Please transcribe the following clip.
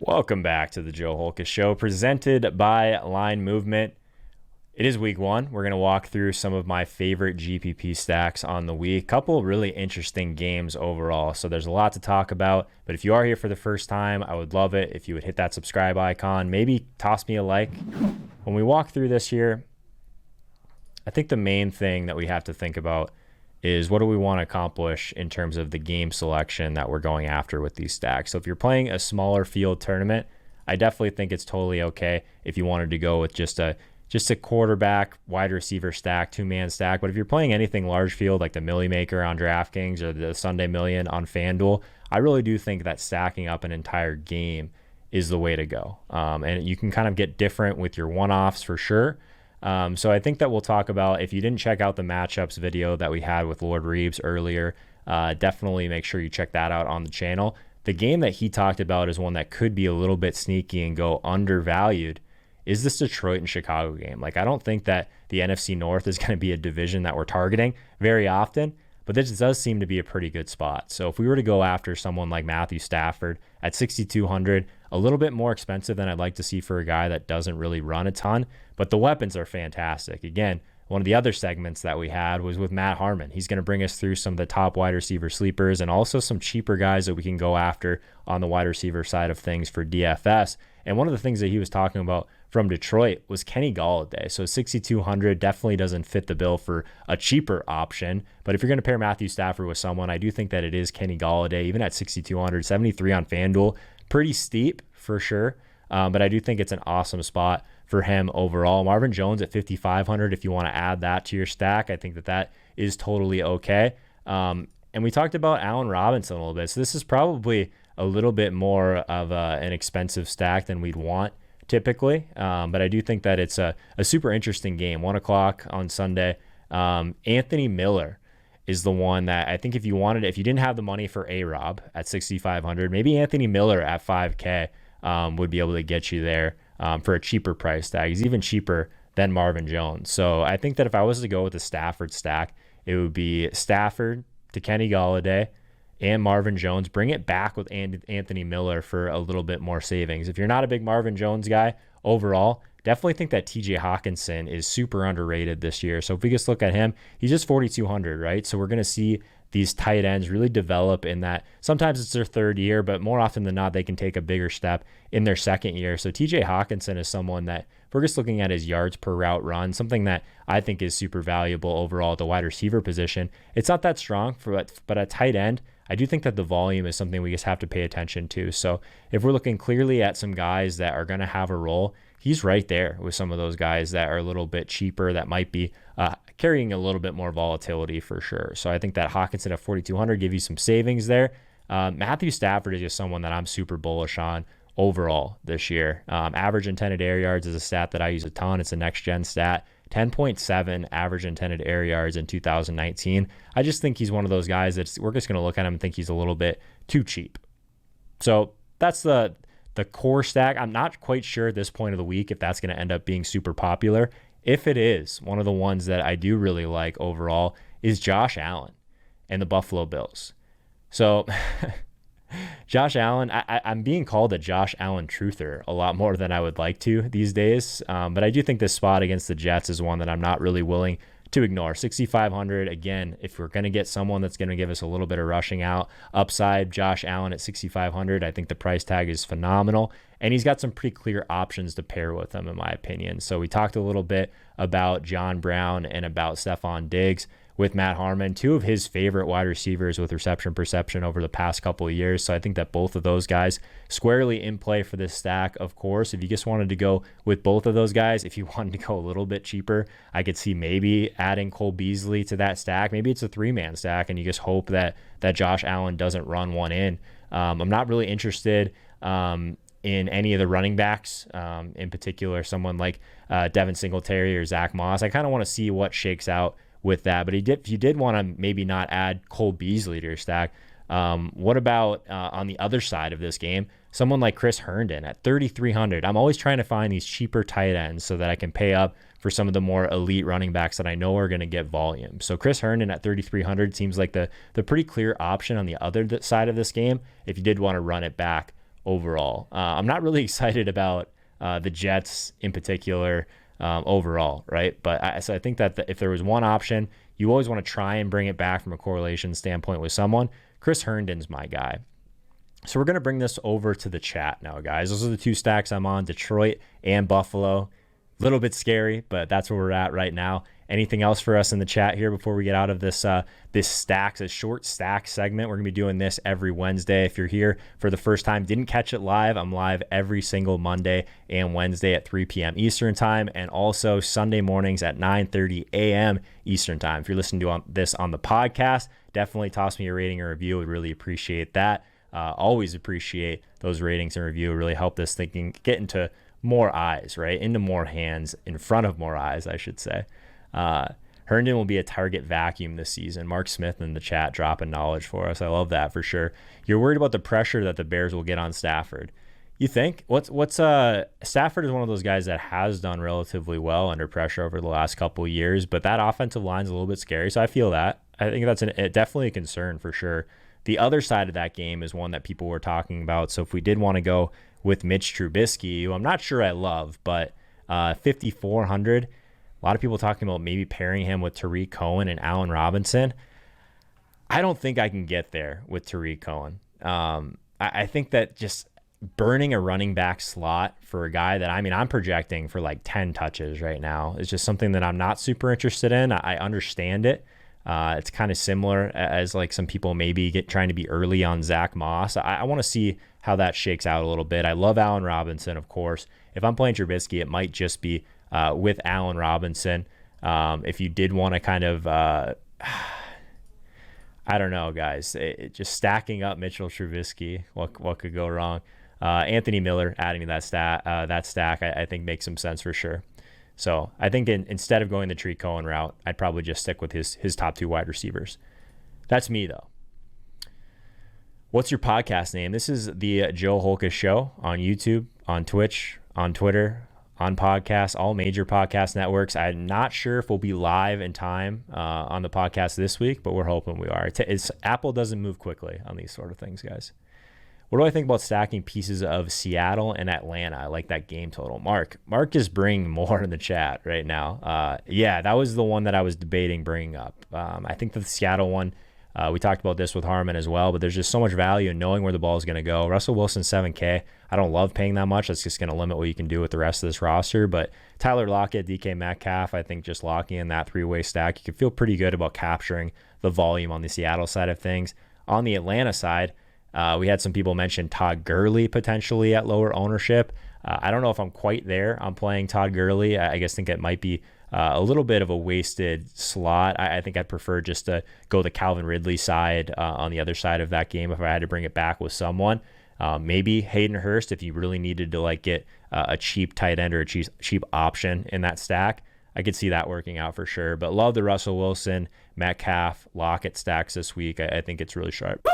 Welcome back to the Joe Holka Show, presented by Line Movement. It is week one. We're going to walk through some of my favorite GPP stacks on the week. Couple really interesting games overall, so there's a lot to talk about. But if you are here for the first time, I would love it if you would hit that subscribe icon. Maybe toss me a like. When we walk through this here, I think the main thing that we have to think about is what do we want to accomplish in terms of the game selection that we're going after with these stacks. So if you're playing a smaller field tournament, I definitely think it's totally okay if you wanted to go with just a quarterback, wide receiver stack, two-man stack. But if you're playing anything large field like the Millie Maker on DraftKings or the Sunday Million on FanDuel, I really do think that stacking up an entire game is the way to go. And you can kind of get different with your one-offs for sure. So I think that we'll talk about, if you didn't check out the matchups video that we had with Lord Reeves earlier, definitely make sure you check that out on the channel. The game that he talked about is one that could be a little bit sneaky and go undervalued, is this Detroit and Chicago game. Like, I don't think that the NFC North is going to be a division that we're targeting very often, but this does seem to be a pretty good spot. So if we were to go after someone like Matthew Stafford at 6,200, a little bit more expensive than I'd like to see for a guy that doesn't really run a ton, but the weapons are fantastic. Again, one of the other segments that we had was with Matt Harmon. He's going to bring us through some of the top wide receiver sleepers and also some cheaper guys that we can go after on the wide receiver side of things for DFS. And one of the things that he was talking about from Detroit was Kenny Gallaudet. So 6,200 definitely doesn't fit the bill for a cheaper option. But if you're going to pair Matthew Stafford with someone, I do think that it is Kenny Gallaudet, even at 6,200, 73 on FanDuel. Pretty steep for sure. But I do think it's an awesome spot for him overall. Marvin Jones at 5,500, if you want to add that to your stack, I think that that is totally okay. And we talked about Allen Robinson a little bit. So this is probably a little bit more of an expensive stack than we'd want typically. But I do think that it's a super interesting game. 1 o'clock on Sunday. Anthony Miller is the one that I think if you didn't have the money for A-Rob at 6,500, maybe Anthony Miller at 5K would be able to get you there for a cheaper price tag. He's even cheaper than Marvin Jones. So I think that if I was to go with the Stafford stack, it would be Stafford to Kenny Gallaudet and Marvin Jones. Bring it back with Anthony Miller for a little bit more savings. If you're not a big Marvin Jones guy overall, definitely think that TJ Hawkinson is super underrated this year. So if we just look at him, he's just 4,200, right? So we're going to see these tight ends really develop in that. Sometimes it's their third year, but more often than not, they can take a bigger step in their second year. So TJ Hawkinson is someone that, if we're just looking at his yards per route run, something that I think is super valuable overall at the wide receiver position. It's not that strong, but at tight end, I do think that the volume is something we just have to pay attention to. So if we're looking clearly at some guys that are going to have a role, he's right there with some of those guys that are a little bit cheaper that might be carrying a little bit more volatility for sure. So I think that Hawkinson at 4,200 give you some savings there. Matthew Stafford is just someone that I'm super bullish on overall this year. Average intended air yards is a stat that I use a ton. It's a next-gen stat. 10.7 average intended air yards in 2019. I just think he's one of those guys that we're just going to look at him and think he's a little bit too cheap. So that's the core stack. I'm not quite sure at this point of the week if that's going to end up being super popular. If it is, one of the ones that I do really like overall is Josh Allen and the Buffalo Bills. So Josh Allen, I'm being called a Josh Allen truther a lot more than I would like to these days. But I do think this spot against the Jets is one that I'm not really willing to ignore. 6,500, again, if we're going to get someone that's going to give us a little bit of rushing out upside, Josh Allen at 6,500, I think the price tag is phenomenal. And he's got some pretty clear options to pair with him, in my opinion. So we talked a little bit about John Brown and about Stephon Diggs with Matt Harmon, two of his favorite wide receivers with reception perception over the past couple of years. So I think that both of those guys squarely in play for this stack. Of course, if you just wanted to go with both of those guys, if you wanted to go a little bit cheaper, I could see maybe adding Cole Beasley to that stack. Maybe it's a 3-man stack and you just hope that Josh Allen doesn't run one in. I'm not really interested in any of the running backs, in particular, someone like Devin Singletary or Zach Moss. I kind of want to see what shakes out with that. But if you did want to maybe not add Cole Beasley to your stack, what about on the other side of this game, someone like Chris Herndon at 3,300? I'm always trying to find these cheaper tight ends so that I can pay up for some of the more elite running backs that I know are going to get volume. So Chris Herndon at 3,300 seems like the pretty clear option on the other side of this game if you did want to run it back overall. I'm not really excited about the Jets in particular overall, right? But so I think that if there was one option, you always want to try and bring it back from a correlation standpoint with someone. Chris Herndon's my guy. So we're going to bring this over to the chat now, guys. Those are the two stacks I'm on, Detroit and Buffalo. A little bit scary, but that's where we're at right now. Anything else for us in the chat here before we get out of this this short stack segment? We're going to be doing this every Wednesday. If you're here for the first time, didn't catch it live, I'm live every single Monday and Wednesday at 3 p.m. Eastern time, and also Sunday mornings at 9:30 a.m. Eastern time. If you're listening to this on the podcast, definitely toss me a rating or review. We'd really appreciate that. Always appreciate those ratings and review. It really help this thinking get into more eyes, right? Into more hands, in front of more eyes, I should say. Herndon will be a target vacuum this season. Mark Smith in the chat dropping knowledge for us. I love that for sure. You're worried about the pressure that the Bears will get on Stafford. You think? Stafford is one of those guys that has done relatively well under pressure over the last couple of years, but that offensive line's a little bit scary. So I feel that. I think that's definitely a concern for sure. The other side of that game is one that people were talking about. So if we did want to go with Mitch Trubisky, who I'm not sure I love, but 5,400. A lot of people talking about maybe pairing him with Tariq Cohen and Allen Robinson. I don't think I can get there with Tariq Cohen. I think that just burning a running back slot for a guy that, I'm projecting for like 10 touches right now is just something that I'm not super interested in. I understand it. It's kind of similar as like some people maybe trying to be early on Zach Moss. I want to see how that shakes out a little bit. I love Allen Robinson, of course. If I'm playing Trubisky, it might just be with Allen Robinson. If you did want to kind of, I don't know, guys, just stacking up Mitchell Trubisky, what could go wrong? Anthony Miller adding to that stack, I think makes some sense for sure. So I think instead of going the Tariq Cohen route, I'd probably just stick with his top two wide receivers. That's me, though. What's your podcast name? This is the Joe Holka Show on YouTube, on Twitch, on Twitter, on podcasts, all major podcast networks. I'm not sure if we'll be live in time on the podcast this week, but we're hoping we are. Apple doesn't move quickly on these sort of things, guys. What do I think about stacking pieces of Seattle and Atlanta? I like that game total. Mark is bringing more in the chat right now. Yeah, that was the one that I was debating bringing up. I think the Seattle one, we talked about this with Harmon as well, but there's just so much value in knowing where the ball is going to go. Russell Wilson, 7K. I don't love paying that much. That's just going to limit what you can do with the rest of this roster. But Tyler Lockett, DK Metcalf, I think just locking in that three-way stack, you can feel pretty good about capturing the volume on the Seattle side of things. On the Atlanta side, we had some people mention Todd Gurley potentially at lower ownership. I don't know if I'm quite there on playing Todd Gurley. I guess think it might be a little bit of a wasted slot. I think I'd prefer just to go the Calvin Ridley side on the other side of that game if I had to bring it back with someone. Maybe Hayden Hurst if you really needed to like get a cheap tight end or a cheap option in that stack. I could see that working out for sure. But love the Russell Wilson, Metcalf, Lockett stacks this week. I think it's really sharp.